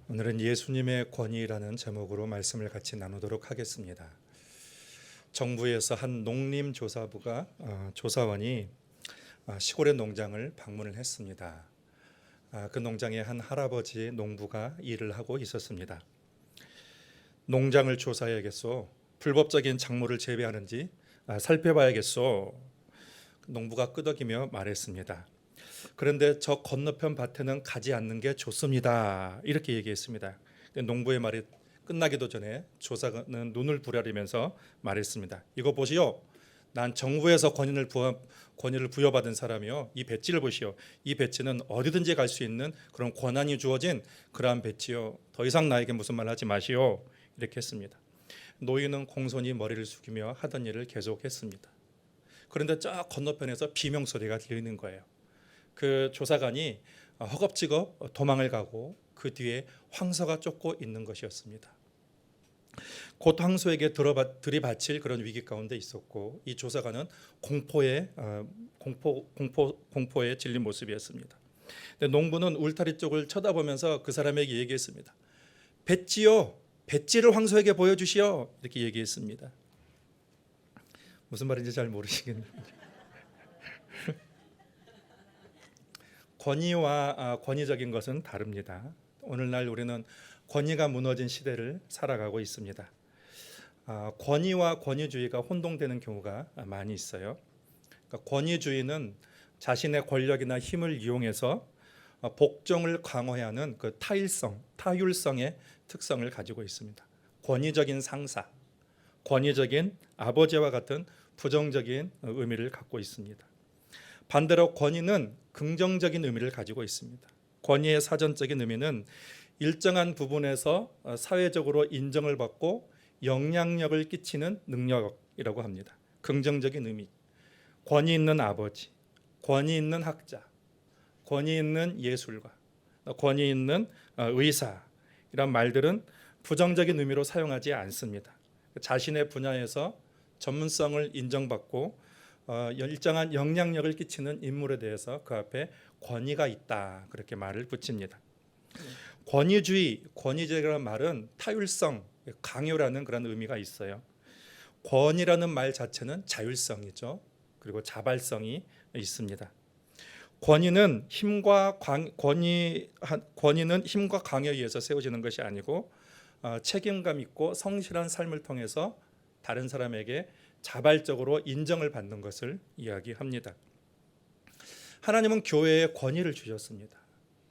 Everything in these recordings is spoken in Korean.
오늘은 예수님의 권위라는 제목으로 말씀을 같이 나누도록 하겠습니다. 정부에서 한 농림조사부가 조사원이 시골의 농장을 방문을 했습니다. 그 농장에 한 할아버지 농부가 일을 하고 있었습니다. 농장을 조사해야겠소. 불법적인 작물을 재배하는지 살펴봐야겠소. 농부가 끄덕이며 말했습니다. 그런데 저 건너편 밭에는 가지 않는 게 좋습니다. 이렇게 얘기했습니다. 농부의 말이 끝나기도 전에 조사관은 눈을 부라리면서 말했습니다. 이거 보시오. 난 정부에서 권위를 부여받은 사람이요. 이 배지를 보시오. 이 배지는 어디든지 갈 수 있는 그런 권한이 주어진 그러한 배지요. 더 이상 나에게 무슨 말 하지 마시오. 이렇게 했습니다. 노인은 공손히 머리를 숙이며 하던 일을 계속했습니다. 그런데 저 건너편에서 비명소리가 들리는 거예요. 그 조사관이 허겁지겁 도망을 가고 그 뒤에 황소가 쫓고 있는 것이었습니다. 곧 황소에게 들이받칠 그런 위기 가운데 있었고 이 조사관은 공포에 질린 모습이었습니다. 근데 농부는 울타리 쪽을 쳐다보면서 그 사람에게 얘기했습니다. 배지요, 배지를 황소에게 보여주시오. 이렇게 얘기했습니다. 무슨 말인지 잘 모르시겠네요. 권위와 권위적인 것은 다릅니다. 오늘날 우리는 권위가 무너진 시대를 살아가고 있습니다. 권위와 권위주의가 혼동되는 경우가 많이 있어요. 그러니까 권위주의는 자신의 권력이나 힘을 이용해서 복종을 강화하는 그 타율성의 특성을 가지고 있습니다. 권위적인 상사, 권위적인 아버지와 같은 부정적인 의미를 갖고 있습니다. 반대로 권위는 긍정적인 의미를 가지고 있습니다. 권위의 사전적인 의미는 일정한 부분에서 사회적으로 인정을 받고 영향력을 끼치는 능력이라고 합니다. 긍정적인 의미. 권위 있는 아버지, 권위 있는 학자, 권위 있는 예술가, 권위 있는 의사 이런 말들은 부정적인 의미로 사용하지 않습니다. 자신의 분야에서 전문성을 인정받고 일정한 영향력을 끼치는 인물에 대해서 그 앞에 권위가 있다 그렇게 말을 붙입니다. 권위주의, 권위적이라는 말은 타율성, 강요라는 그런 의미가 있어요. 권위라는 말 자체는 자율성이죠. 그리고 자발성이 있습니다. 권위는 힘과 강요에 의해서 세워지는 것이 아니고 책임감 있고 성실한 삶을 통해서 다른 사람에게 자발적으로 인정을 받는 것을 이야기합니다. 하나님은 교회에 권위를 주셨습니다.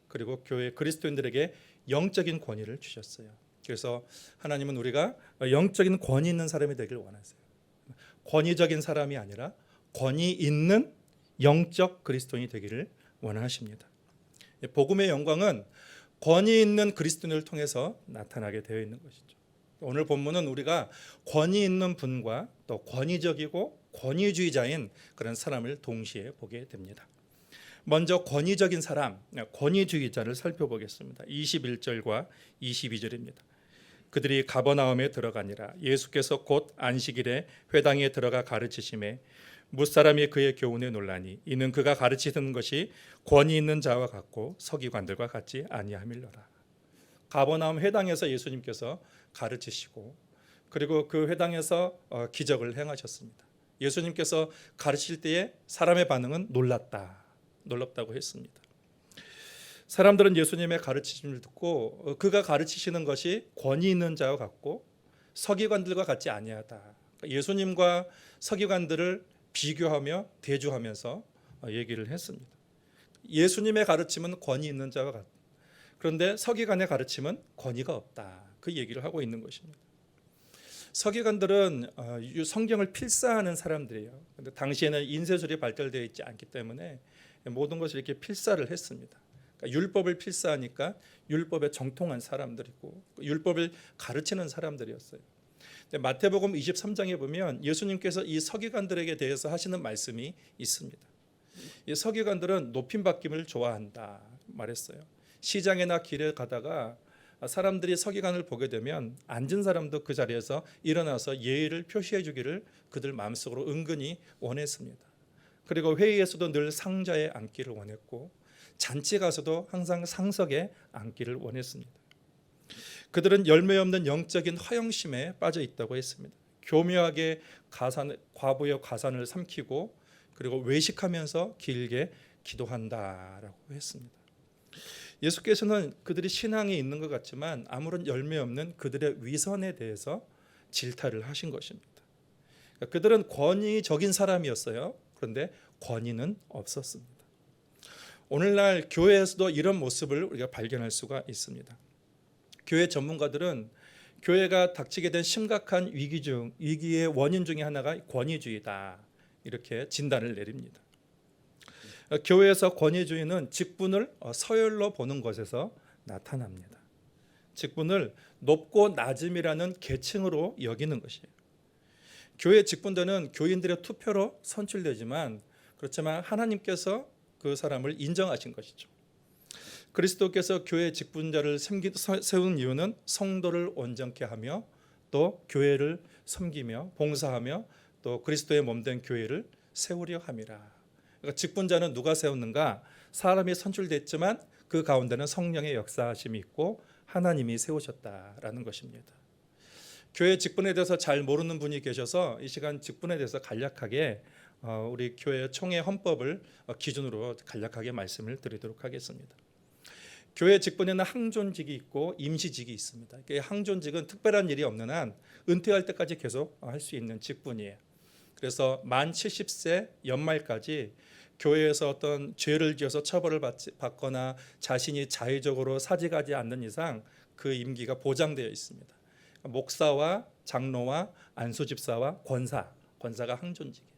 그리고 교회 그리스도인들에게 영적인 권위를 주셨어요. 그래서 하나님은 우리가 영적인 권위 있는 사람이 되길 원하세요. 권위적인 사람이 아니라 권위 있는 영적 그리스도인이 되기를 원하십니다. 복음의 영광은 권위 있는 그리스도인을 통해서 나타나게 되어 있는 것이죠. 오늘 본문은 우리가 권위 있는 분과 또 권위적이고 권위주의자인 그런 사람을 동시에 보게 됩니다. 먼저 권위적인 사람, 권위주의자를 살펴보겠습니다. 21절과 22절입니다. 그들이 가버나움에 들어가니라. 예수께서 곧 안식일에 회당에 들어가 가르치심에 무사람이 그의 교훈에 놀라니 이는 그가 가르치는 것이 권위 있는 자와 같고 서기관들과 같지 아니함일러라. 가버나움 회당에서 예수님께서 가르치시고 그리고 그 회당에서 기적을 행하셨습니다. 예수님께서 가르칠 때에 사람의 반응은 놀랍다고 했습니다. 사람들은 예수님의 가르치심을 듣고 그가 가르치시는 것이 권위 있는 자와 같고 서기관들과 같지 아니하다. 예수님과 서기관들을 비교하며 대조하면서 얘기를 했습니다. 예수님의 가르침은 권위 있는 자와 같다. 그런데 서기관의 가르침은 권위가 없다. 그 얘기를 하고 있는 것입니다. 서기관들은 성경을 필사하는 사람들이에요. 그런데 당시에는 인쇄술이 발달되어 있지 않기 때문에 모든 것을 이렇게 필사를 했습니다. 그러니까 율법을 필사하니까 율법에 정통한 사람들이고 율법을 가르치는 사람들이었어요. 근데 마태복음 23장에 보면 예수님께서 이 서기관들에게 대해서 하시는 말씀이 있습니다. 이 서기관들은 높임받김을 좋아한다 말했어요. 시장이나 길에 가다가 사람들이 서기관을 보게 되면 앉은 사람도 그 자리에서 일어나서 예의를 표시해 주기를 그들 마음속으로 은근히 원했습니다. 그리고 회의에서도 늘 상자에 앉기를 원했고 잔치 가서도 항상 상석에 앉기를 원했습니다. 그들은 열매 없는 영적인 허영심에 빠져 있다고 했습니다. 교묘하게 과부의 가산을 삼키고 그리고 외식하면서 길게 기도한다라고 했습니다. 예수께서는 그들이 신앙이 있는 것 같지만 아무런 열매 없는 그들의 위선에 대해서 질타를 하신 것입니다. 그들은 권위적인 사람이었어요. 그런데 권위는 없었습니다. 오늘날 교회에서도 이런 모습을 우리가 발견할 수가 있습니다. 교회 전문가들은 교회가 닥치게 된 심각한 위기의 원인 중에 하나가 권위주의다, 이렇게 진단을 내립니다. 교회에서 권위주의는 직분을 서열로 보는 것에서 나타납니다. 직분을 높고 낮음이라는 계층으로 여기는 것이에요. 교회 직분자는 교인들의 투표로 선출되지만 그렇지만 하나님께서 그 사람을 인정하신 것이죠. 그리스도께서 교회 직분자를 세운 이유는 성도를 온전케 하며 또 교회를 섬기며 봉사하며 또 그리스도의 몸된 교회를 세우려 함이라. 그러니까 직분자는 누가 세웠는가? 사람이 선출됐지만 그 가운데는 성령의 역사하심이 있고 하나님이 세우셨다라는 것입니다. 교회 직분에 대해서 잘 모르는 분이 계셔서 이 시간 직분에 대해서 간략하게 우리 교회 총회 헌법을 기준으로 간략하게 말씀을 드리도록 하겠습니다. 교회 직분에는 항존직이 있고 임시직이 있습니다. 항존직은 특별한 일이 없는 한 은퇴할 때까지 계속 할 수 있는 직분이에요. 그래서 만 70세 연말까지 교회에서 어떤 죄를 지어서 처벌을 받거나 자신이 자의적으로 사직하지 않는 이상 그 임기가 보장되어 있습니다. 목사와 장로와 안수집사와 권사가 항존직이에요.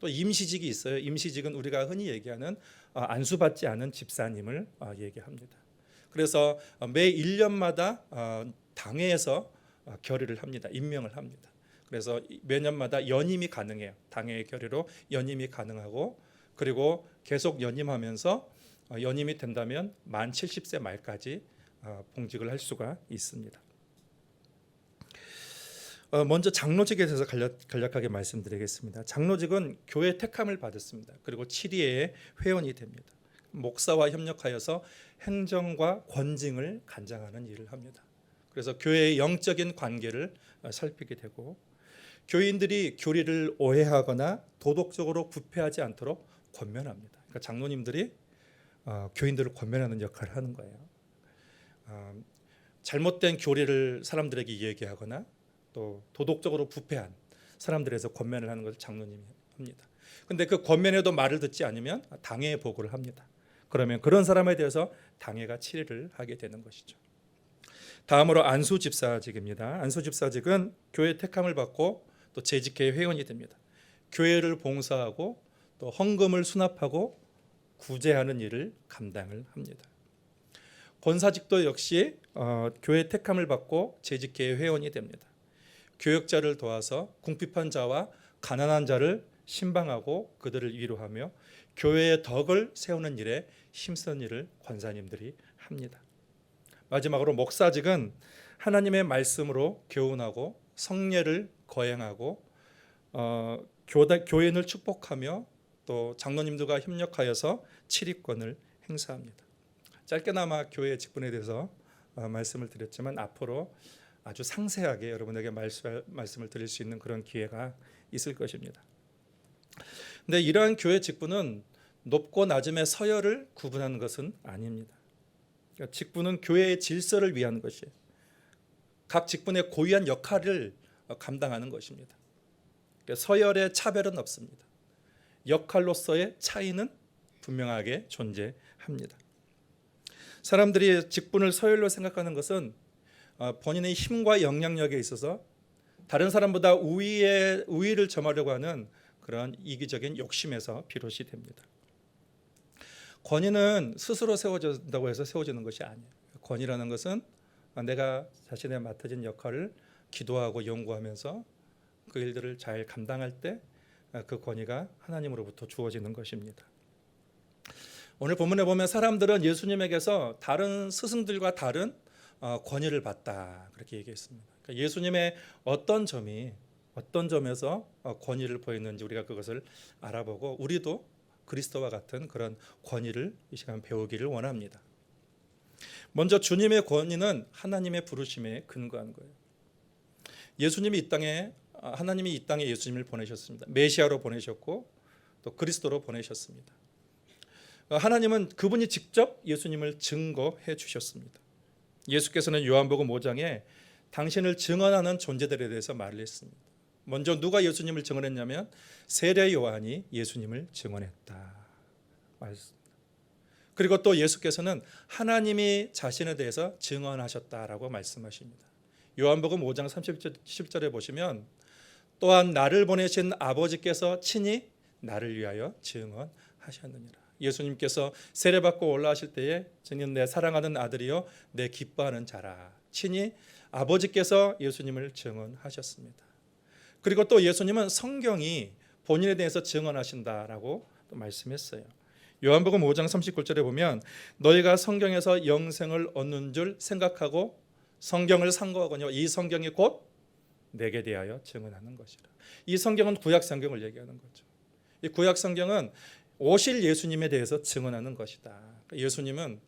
또 임시직이 있어요. 임시직은 우리가 흔히 얘기하는 안수받지 않은 집사님을 얘기합니다. 그래서 매 1년마다 당회에서 결의를 합니다. 임명을 합니다. 그래서 매년마다 연임이 가능해요. 당회의 결의로 연임이 가능하고 그리고 계속 연임하면서 연임이 된다면 만 70세 말까지 봉직을 할 수가 있습니다. 먼저 장로직에 대해서 간략하게 말씀드리겠습니다. 장로직은 교회 택함을 받았습니다. 그리고 7위의 회원이 됩니다. 목사와 협력하여서 행정과 권징을 관장하는 일을 합니다. 그래서 교회의 영적인 관계를 살피게 되고 교인들이 교리를 오해하거나 도덕적으로 부패하지 않도록 권면합니다. 그러니까 장로님들이 교인들을 권면하는 역할을 하는 거예요. 잘못된 교리를 사람들에게 얘기하거나 또 도덕적으로 부패한 사람들에서 권면을 하는 것을 장로님이 합니다. 그런데 그 권면에도 말을 듣지 않으면 당회에 보고를 합니다. 그러면 그런 사람에 대해서 당회가 치리를 하게 되는 것이죠. 다음으로 안수집사직입니다. 안수집사직은 교회 택함을 받고 또 재직회의 회원이 됩니다. 교회를 봉사하고 또 헌금을 수납하고 구제하는 일을 감당을 합니다. 권사직도 역시 교회 택함을 받고 재직회의 회원이 됩니다. 교역자를 도와서 궁핍한 자와 가난한 자를 신방하고 그들을 위로하며 교회의 덕을 세우는 일에 힘쓴 일을 권사님들이 합니다. 마지막으로 목사직은 하나님의 말씀으로 교훈하고 성례를 거행하고 교인을 축복하며 또 장로님들과 협력하여서 치리권을 행사합니다. 짧게나마 교회 직분에 대해서 말씀을 드렸지만 앞으로 아주 상세하게 여러분에게 말씀을 드릴 수 있는 그런 기회가 있을 것입니다. 근데 이러한 교회 직분은 높고 낮음의 서열을 구분하는 것은 아닙니다. 그러니까 직분은 교회의 질서를 위한 것이에요. 각 직분의 고유한 역할을 감당하는 것입니다. 그러니까 서열의 차별은 없습니다. 역할로서의 차이는 분명하게 존재합니다. 사람들이 직분을 서열로 생각하는 것은 본인의 힘과 영향력에 있어서 다른 사람보다 우위를 점하려고 하는 그런 이기적인 욕심에서 비롯이 됩니다. 권위는 스스로 세워진다고 해서 세워지는 것이 아니에요. 권위라는 것은 내가 자신의 맡아진 역할을 기도하고 연구하면서 그 일들을 잘 감당할 때 그 권위가 하나님으로부터 주어지는 것입니다. 오늘 본문에 보면 사람들은 예수님에게서 다른 스승들과 다른 권위를 받다 그렇게 얘기했습니다. 그러니까 예수님의 어떤 점에서 권위를 보였는지 우리가 그것을 알아보고 우리도 그리스도와 같은 그런 권위를 이 시간 배우기를 원합니다. 먼저 주님의 권위는 하나님의 부르심에 근거한 거예요. 예수님이 이 땅에 하나님이 이 땅에 예수님을 보내셨습니다. 메시아로 보내셨고 또 그리스도로 보내셨습니다. 하나님은 그분이 직접 예수님을 증거해 주셨습니다. 예수께서는 요한복음 5장에 당신을 증언하는 존재들에 대해서 말을 했습니다. 먼저 누가 예수님을 증언했냐면 세례 요한이 예수님을 증언했다 말했습니다. 그리고 또 예수께서는 하나님이 자신에 대해서 증언하셨다라고 말씀하십니다. 요한복음 5장 30절에 보시면 또한 나를 보내신 아버지께서 친히 나를 위하여 증언하셨느니라. 예수님께서 세례받고 올라가실 때에 저는 내 사랑하는 아들이요 내 기뻐하는 자라. 친히 아버지께서 예수님을 증언하셨습니다. 그리고 또 예수님은 성경이 본인에 대해서 증언하신다라고 또 말씀했어요. 요한복음 5장 39절에 보면 너희가 성경에서 영생을 얻는 줄 생각하고 성경을 상고하거니와 이 성경이 곧 내게 대하여 증언하는 것이라. 이 성경은 구약 성경을 얘기하는 거죠. 이 구약 성경은 오실 예수님에 대해서 증언하는 것이다. 예수님은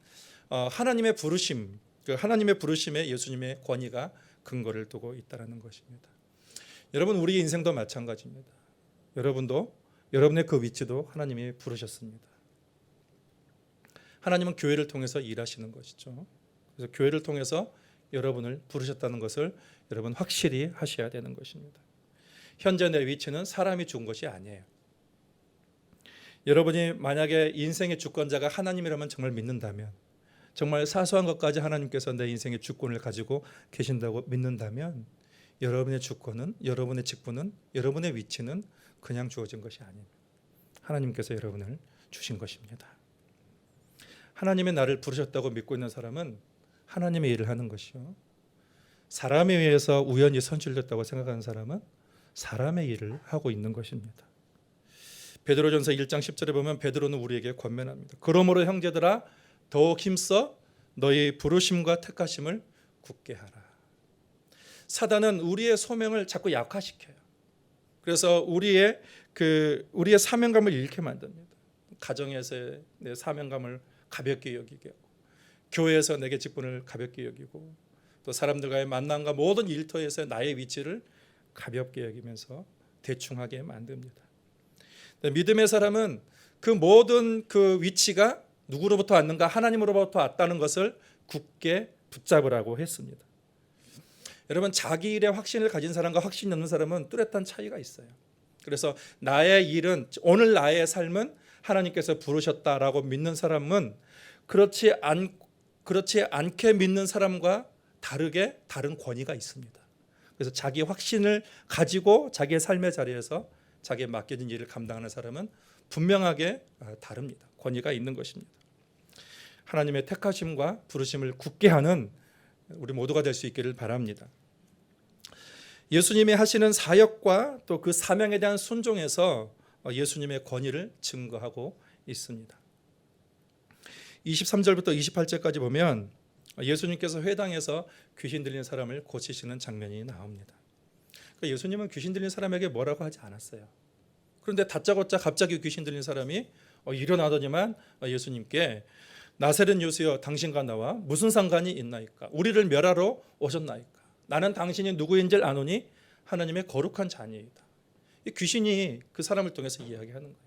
하나님의 부르심, 그 하나님의 부르심에 예수님의 권위가 근거를 두고 있다는 것입니다. 여러분 우리 인생도 마찬가지입니다. 여러분도 여러분의 그 위치도 하나님이 부르셨습니다. 하나님은 교회를 통해서 일하시는 것이죠. 그래서 교회를 통해서 여러분을 부르셨다는 것을 여러분 확실히 하셔야 되는 것입니다. 현재 내 위치는 사람이 준 것이 아니에요. 여러분이 만약에 인생의 주권자가 하나님이라면 정말 믿는다면, 정말 사소한 것까지 하나님께서 내 인생의 주권을 가지고 계신다고 믿는다면 여러분의 주권은, 여러분의 직분은, 여러분의 위치는 그냥 주어진 것이 아닙니다. 하나님께서 여러분을 주신 것입니다. 하나님의 나를 부르셨다고 믿고 있는 사람은 하나님의 일을 하는 것이요, 사람에 의해서 우연히 선출됐다고 생각하는 사람은 사람의 일을 하고 있는 것입니다. 베드로전서 1장 10절에 보면 베드로는 우리에게 권면합니다. 그러므로 형제들아 더욱 힘써 너희 부르심과 택하심을 굳게 하라. 사단은 우리의 소명을 자꾸 약화시켜요. 그래서 우리의 사명감을 잃게 만듭니다. 가정에서의 내 사명감을 가볍게 여기게 하고, 교회에서 내게 직분을 가볍게 여기고, 또 사람들과의 만남과 모든 일터에서 나의 위치를 가볍게 여기면서 대충하게 만듭니다. 믿음의 사람은 그 모든 그 위치가 누구로부터 왔는가? 하나님으로부터 왔다는 것을 굳게 붙잡으라고 했습니다. 여러분 자기 일에 확신을 가진 사람과 확신이 없는 사람은 뚜렷한 차이가 있어요. 그래서 나의 일은, 오늘 나의 삶은 하나님께서 부르셨다라고 믿는 사람은 그렇지 않게 믿는 사람과 다르게 다른 권위가 있습니다. 그래서 자기 확신을 가지고 자기의 삶의 자리에서 자기의 맡겨진 일을 감당하는 사람은 분명하게 다릅니다. 권위가 있는 것입니다. 하나님의 택하심과 부르심을 굳게 하는 우리 모두가 될 수 있기를 바랍니다. 예수님이 하시는 사역과 또 그 사명에 대한 순종에서 예수님의 권위를 증거하고 있습니다. 23절부터 28절까지 보면 예수님께서 회당에서 귀신 들린 사람을 고치시는 장면이 나옵니다. 그러니까 예수님은 귀신 들린 사람에게 뭐라고 하지 않았어요. 그런데 다짜고짜 갑자기 귀신 들린 사람이 일어나더니만 예수님께 나사렛 예수여 당신과 나와 무슨 상관이 있나이까? 우리를 멸하러 오셨나이까? 나는 당신이 누구인지를 아노니 하나님의 거룩한 자니이다. 이 귀신이 그 사람을 통해서 이야기하는 거예요.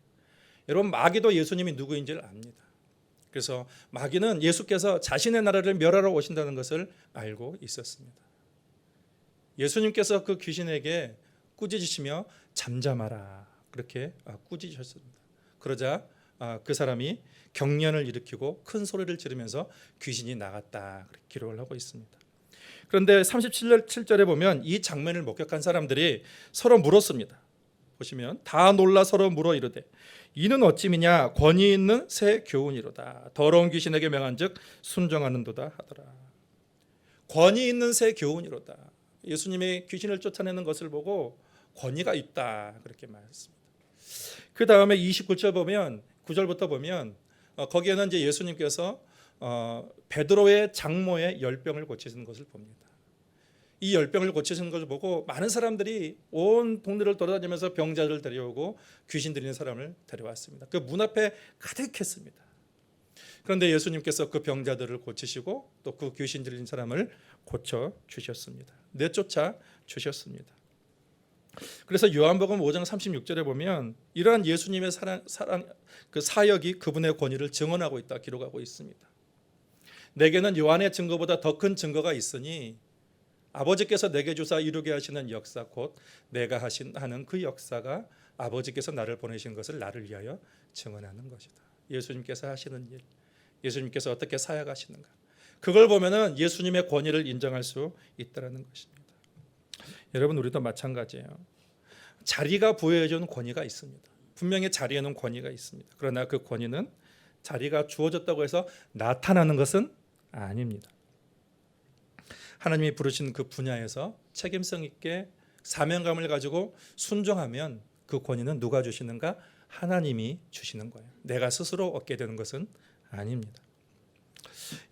여러분 마귀도 예수님이 누구인지를 압니다. 그래서 마귀는 예수께서 자신의 나라를 멸하러 오신다는 것을 알고 있었습니다. 예수님께서 그 귀신에게 꾸짖으시며 잠잠하라 그렇게 꾸짖으셨습니다. 그러자 그 사람이 경련을 일으키고 큰 소리를 지르면서 귀신이 나갔다 그렇게 기록을 하고 있습니다. 그런데 37절에 보면 이 장면을 목격한 사람들이 서로 물었습니다. 보시면 다 놀라 서로 물어 이르되 이는 어찌미냐 권위 있는 새 교훈이로다. 더러운 귀신에게 명한즉 순종하는도다 하더라. 권위 있는 새 교훈이로다. 예수님이 귀신을 쫓아내는 것을 보고 권위가 있다 그렇게 말했습니다. 그 다음에 9절부터 보면 거기에는 이제 예수님께서 베드로의 장모의 열병을 고치시는 것을 봅니다. 이 열병을 고치시는 것을 보고 많은 사람들이 온 동네를 돌아다니면서 병자를 데려오고 귀신 들리는 사람을 데려왔습니다. 그 문 앞에 가득했습니다. 그런데 예수님께서 그 병자들을 고치시고 또 그 귀신 들린 사람을 고쳐 주셨습니다. 내쫓아 주셨습니다. 그래서 요한복음 5장 36절에 보면 이러한 예수님의 사랑 그 사역이 그분의 권위를 증언하고 있다 기록하고 있습니다. 내게는 요한의 증거보다 더 큰 증거가 있으니 아버지께서 내게 주사 이루게 하시는 역사 곧 내가 하는 그 역사가 아버지께서 나를 보내신 것을 나를 위하여 증언하는 것이다. 예수님께서 하시는 일, 예수님께서 어떻게 사역하시는가, 그걸 보면은 예수님의 권위를 인정할 수 있다는 것입니다. 여러분, 우리도 마찬가지예요. 자리가 부여해준 권위가 있습니다. 분명히 자리에는 권위가 있습니다. 그러나 그 권위는 자리가 주어졌다고 해서 나타나는 것은 아닙니다. 하나님이 부르신 그 분야에서 책임성 있게 사명감을 가지고 순종하면 그 권위는 누가 주시는가? 하나님이 주시는 거예요. 내가 스스로 얻게 되는 것은 아닙니다.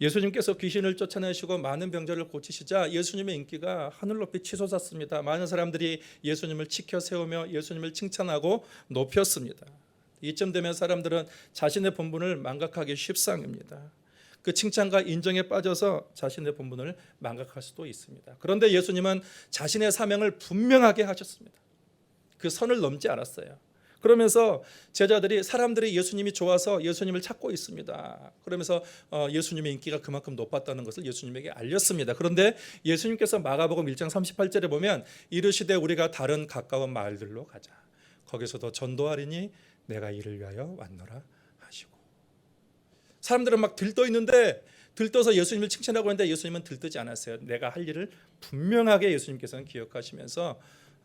예수님께서 귀신을 쫓아내시고 많은 병자를 고치시자 예수님의 인기가 하늘 높이 치솟았습니다. 많은 사람들이 예수님을 지켜 세우며 예수님을 칭찬하고 높였습니다. 이쯤 되면 사람들은 자신의 본분을 망각하기 쉽상입니다. 그 칭찬과 인정에 빠져서 자신의 본분을 망각할 수도 있습니다. 그런데 예수님은 자신의 사명을 분명하게 하셨습니다. 그 선을 넘지 않았어요. 그러면서 제자들이 사람들이 예수님이 좋아서 예수님을 찾고 있습니다. 그러면서 예수님의 인기가 그만큼 높았다는 것을 예수님에게 알렸습니다. 그런데 예수님께서 마가복음 1장 38절에 보면 이르시되 우리가 다른 가까운 마을들로 가자. 거기서도 전도하리니 내가 이를 위하여 왔노라 하시고. 사람들은 막 들떠 있는데 들떠서 예수님을 칭찬하고 있는데 예수님은 들뜨지 않았어요. 내가 할 일을 분명하게 예수님께서는 기억하시면서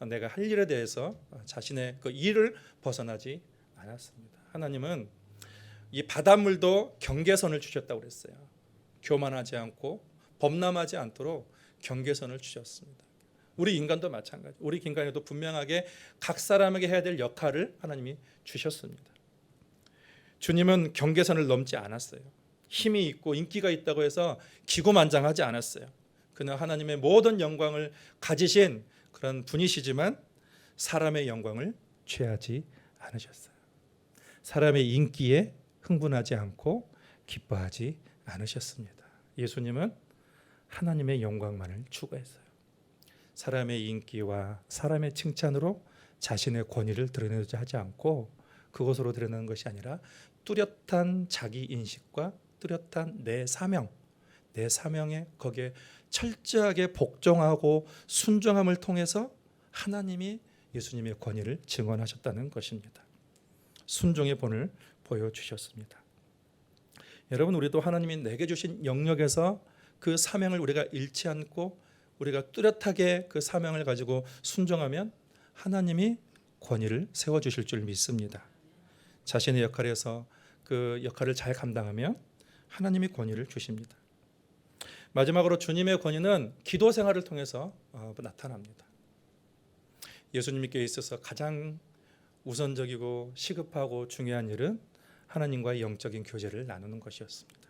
내가 할 일에 대해서 자신의 그 일을 벗어나지 않았습니다. 하나님은 이 바닷물도 경계선을 주셨다고 그랬어요. 교만하지 않고 범람하지 않도록 경계선을 주셨습니다. 우리 인간도 마찬가지. 우리 인간에도 분명하게 각 사람에게 해야 될 역할을 하나님이 주셨습니다. 주님은 경계선을 넘지 않았어요. 힘이 있고 인기가 있다고 해서 기고만장하지 않았어요. 그는 하나님의 모든 영광을 가지신 그런 분이시지만 사람의 영광을 취하지 않으셨어요. 사람의 인기에 흥분하지 않고 기뻐하지 않으셨습니다. 예수님은 하나님의 영광만을 추구했어요. 사람의 인기와 사람의 칭찬으로 자신의 권위를 드러내지 하지 않고 그것으로 드러내는 것이 아니라 뚜렷한 자기 인식과 뚜렷한 내 사명에 거기에 철저하게 복종하고 순종함을 통해서 하나님이 예수님의 권위를 증언하셨다는 것입니다. 순종의 본을 보여주셨습니다. 여러분, 우리도 하나님이 내게 주신 영역에서 그 사명을 우리가 잃지 않고 우리가 뚜렷하게 그 사명을 가지고 순종하면 하나님이 권위를 세워주실 줄 믿습니다. 자신의 역할에서 그 역할을 잘 감당하면 하나님이 권위를 주십니다. 마지막으로 주님의 권위는 기도 생활을 통해서 나타납니다. 예수님께 있어서 가장 우선적이고 시급하고 중요한 일은 하나님과의 영적인 교제를 나누는 것이었습니다.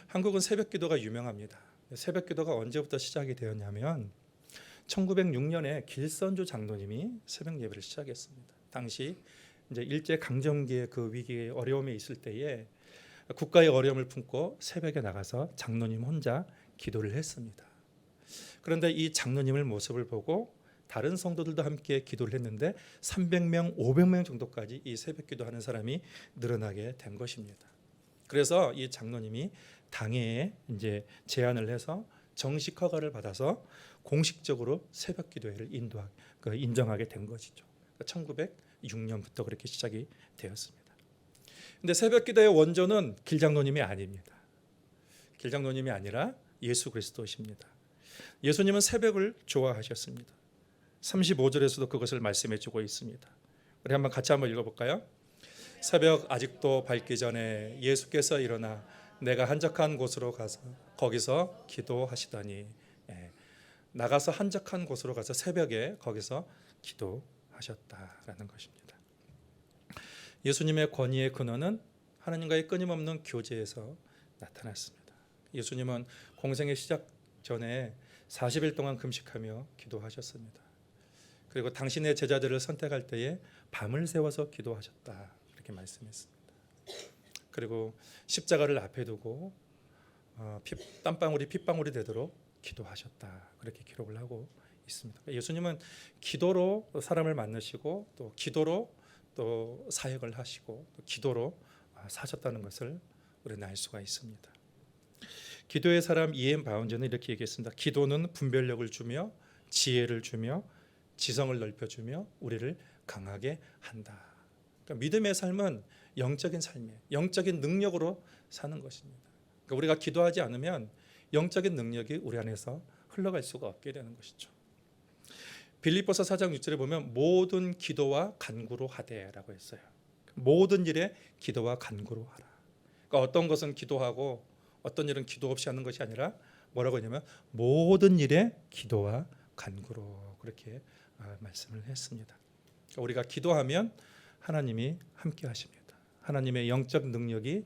한국은 새벽 기도가 유명합니다. 새벽 기도가 언제부터 시작이 되었냐면 1906년에 길선주 장로님이 새벽 예배를 시작했습니다. 당시 이제 일제 강점기의 그 위기의 어려움에 있을 때에 국가의 어려움을 품고 새벽에 나가서 장로님 혼자 기도를 했습니다. 그런데 이 장로님의 모습을 보고 다른 성도들도 함께 기도를 했는데 300명, 500명 정도까지 이 새벽 기도하는 사람이 늘어나게 된 것입니다. 그래서 이 장로님이 당회에 이제 제안을 해서 정식 허가를 받아서 공식적으로 새벽 기도회를 인정하게 된 것이죠. 1906년부터 그렇게 시작이 되었습니다. 근데 새벽 기도의 원조는 길장로님이 아닙니다. 길장로님이 아니라 예수 그리스도십니다. 예수님은 새벽을 좋아하셨습니다. 35절에서도 그것을 말씀해 주고 있습니다. 우리 한번 같이 한번 읽어볼까요? 새벽 아직도 밝기 전에 예수께서 일어나 내가 한적한 곳으로 가서 거기서 기도하시더니, 나가서 한적한 곳으로 가서 새벽에 거기서 기도하셨다라는 것입니다. 예수님의 권위의 근원은 하나님과의 끊임없는 교제에서 나타났습니다. 예수님은 공생의 시작 전에 40일 동안 금식하며 기도하셨습니다. 그리고 당신의 제자들을 선택할 때에 밤을 새워서 기도하셨다, 이렇게 말씀했습니다. 그리고 십자가를 앞에 두고 땀방울이 핏방울이 되도록 기도하셨다. 그렇게 기록을 하고 있습니다. 예수님은 기도로 사람을 만나시고 또 기도로 또 사역을 하시고 또 기도로 사셨다는 것을 우리는 알 수가 있습니다. 기도의 사람 E.M. 바운저는 이렇게 얘기했습니다. 기도는 분별력을 주며 지혜를 주며 지성을 넓혀주며 우리를 강하게 한다. 그러니까 믿음의 삶은 영적인 삶이에요. 영적인 능력으로 사는 것입니다. 그러니까 우리가 기도하지 않으면 영적인 능력이 우리 안에서 흘러갈 수가 없게 되는 것이죠. 빌립보서 4장 6절에 보면 모든 기도와 간구로 하되라고 했어요. 모든 일에 기도와 간구로 하라. 그러니까 어떤 것은 기도하고 어떤 일은 기도 없이 하는 것이 아니라 뭐라고 했냐면 모든 일에 기도와 간구로 그렇게 말씀을 했습니다. 그러니까 우리가 기도하면 하나님이 함께 하십니다. 하나님의 영적 능력이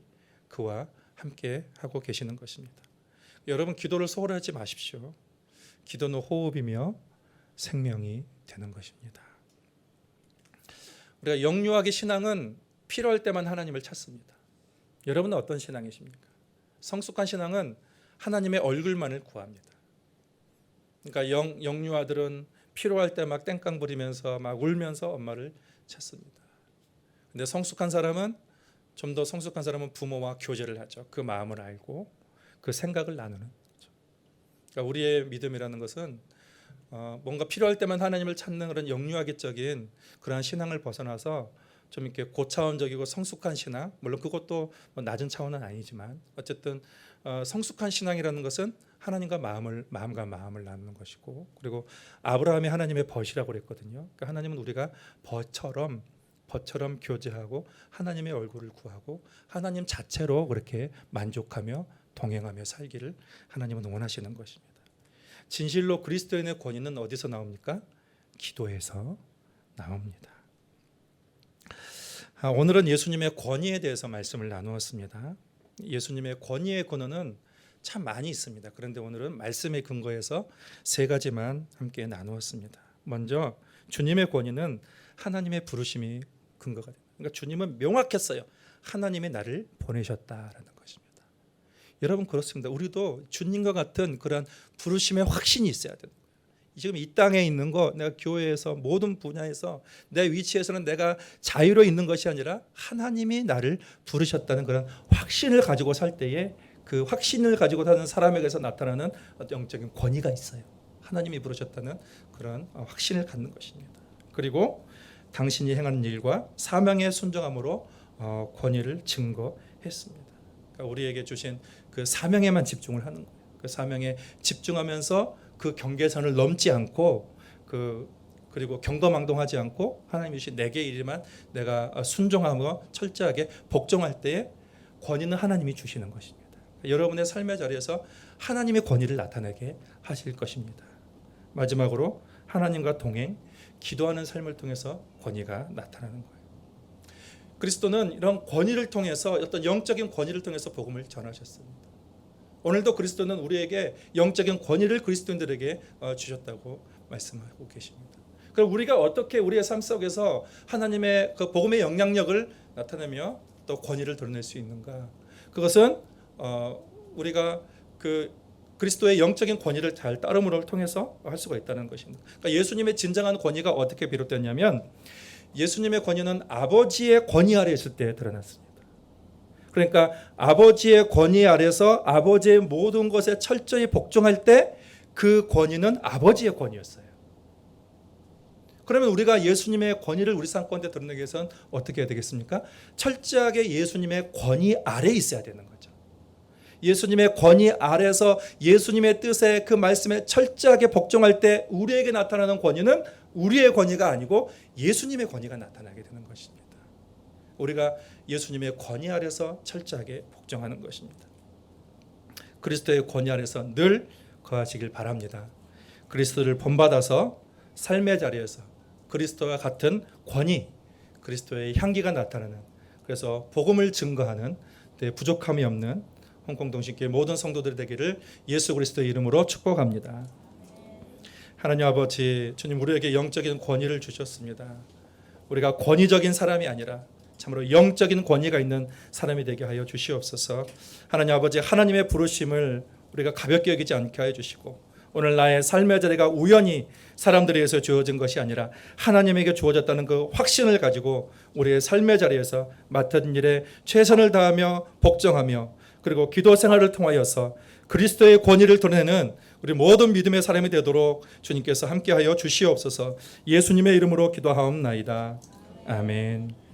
그와 함께 하고 계시는 것입니다. 여러분 기도를 소홀히 하지 마십시오. 기도는 호흡이며 생명이 되는 것입니다. 우리가 영유아기 신앙은 필요할 때만 하나님을 찾습니다. 여러분은 어떤 신앙이십니까? 성숙한 신앙은 하나님의 얼굴만을 구합니다. 그러니까 영유아들은 필요할 때 막 땡깡 부리면서 막 울면서 엄마를 찾습니다. 근데 성숙한 사람은 좀 더 성숙한 사람은 부모와 교제를 하죠. 그 마음을 알고 그 생각을 나누는 거죠. 그러니까 우리의 믿음이라는 것은 뭔가 필요할 때만 하나님을 찾는 그런 영유아기적인 그러한 신앙을 벗어나서 좀 이렇게 고차원적이고 성숙한 신앙, 물론 그것도 뭐 낮은 차원은 아니지만 어쨌든 성숙한 신앙이라는 것은 하나님과 마음과 마음을 나누는 것이고, 그리고 아브라함이 하나님의 벗이라고 그랬거든요. 그러니까 하나님은 우리가 벗처럼 교제하고 하나님의 얼굴을 구하고 하나님 자체로 그렇게 만족하며 동행하며 살기를 하나님은 원하시는 것입니다. 진실로 그리스도인의 권위는 어디서 나옵니까? 기도에서 나옵니다. 오늘은 예수님의 권위에 대해서 말씀을 나누었습니다. 예수님의 권위의 근원은 참 많이 있습니다. 그런데 오늘은 말씀의 근거에서 세 가지만 함께 나누었습니다. 먼저 주님의 권위는 하나님의 부르심이 근거가 됩니다. 그러니까 주님은 명확했어요. 하나님이 나를 보내셨다라는 것입니다. 여러분 그렇습니다. 우리도 주님과 같은 그런 부르심의 확신이 있어야 돼요. 지금 이 땅에 있는 거, 내가 교회에서 모든 분야에서 내 위치에서는 내가 자유로 있는 것이 아니라 하나님이 나를 부르셨다는 그런 확신을 가지고 살 때에 그 확신을 가지고 사는 사람에게서 나타나는 영적인 권위가 있어요. 하나님이 부르셨다는 그런 확신을 갖는 것입니다. 그리고 당신이 행한 일과 사명에 순종함으로 권위를 증거했습니다. 그러니까 우리에게 주신 그 사명에만 집중을 하는 거예요. 그 사명에 집중하면서 그 경계선을 넘지 않고 그리고 경거망동하지 않고 하나님이 주신 내게 일에만 내가 순종하며 철저하게 복종할 때에 권위는 하나님이 주시는 것입니다. 여러분의 삶의 자리에서 하나님의 권위를 나타내게 하실 것입니다. 마지막으로 하나님과 동행, 기도하는 삶을 통해서 권위가 나타나는 거예요. 그리스도는 이런 권위를 통해서 어떤 영적인 권위를 통해서 복음을 전하셨습니다. 오늘도 그리스도는 우리에게 영적인 권위를 그리스도인들에게 주셨다고 말씀하고 계십니다. 그럼 우리가 어떻게 우리의 삶 속에서 하나님의 그 복음의 영향력을 나타내며 또 권위를 드러낼 수 있는가? 그것은 우리가 그 그리스도의 영적인 권위를 잘 따름으로 통해서 할 수가 있다는 것입니다. 그러니까 예수님의 진정한 권위가 어떻게 비롯됐냐면 예수님의 권위는 아버지의 권위 아래 있을 때 드러났습니다. 그러니까 아버지의 권위 아래서 아버지의 모든 것에 철저히 복종할 때 그 권위는 아버지의 권위였어요. 그러면 우리가 예수님의 권위를 우리 삶 가운데 드러내기 위해서는 어떻게 해야 되겠습니까? 철저하게 예수님의 권위 아래에 있어야 되는 거죠. 예수님의 권위 아래서 예수님의 뜻에 그 말씀에 철저하게 복종할 때 우리에게 나타나는 권위는 우리의 권위가 아니고 예수님의 권위가 나타나게 되는 것입니다. 우리가 예수님의 권위 아래서 철저하게 복종하는 것입니다. 그리스도의 권위 아래서 늘 거하시길 바랍니다. 그리스도를 본받아서 삶의 자리에서 그리스도와 같은 권위, 그리스도의 향기가 나타나는, 그래서 복음을 증거하는 부족함이 없는 홍콩동신교회 모든 성도들이 되기를 예수 그리스도의 이름으로 축복합니다. 하나님 아버지, 주님 우리에게 영적인 권위를 주셨습니다. 우리가 권위적인 사람이 아니라 참으로 영적인 권위가 있는 사람이 되게 하여 주시옵소서. 하나님 아버지, 하나님의 부르심을 우리가 가볍게 여기지 않게 하여 주시고, 오늘 나의 삶의 자리가 우연히 사람들에 의해서 주어진 것이 아니라 하나님에게 주어졌다는 그 확신을 가지고 우리의 삶의 자리에서 맡은 일에 최선을 다하며 복종하며, 그리고 기도 생활을 통하여서 그리스도의 권위를 드러내는 우리 모든 믿음의 사람이 되도록 주님께서 함께하여 주시옵소서. 예수님의 이름으로 기도하옵나이다. 아멘.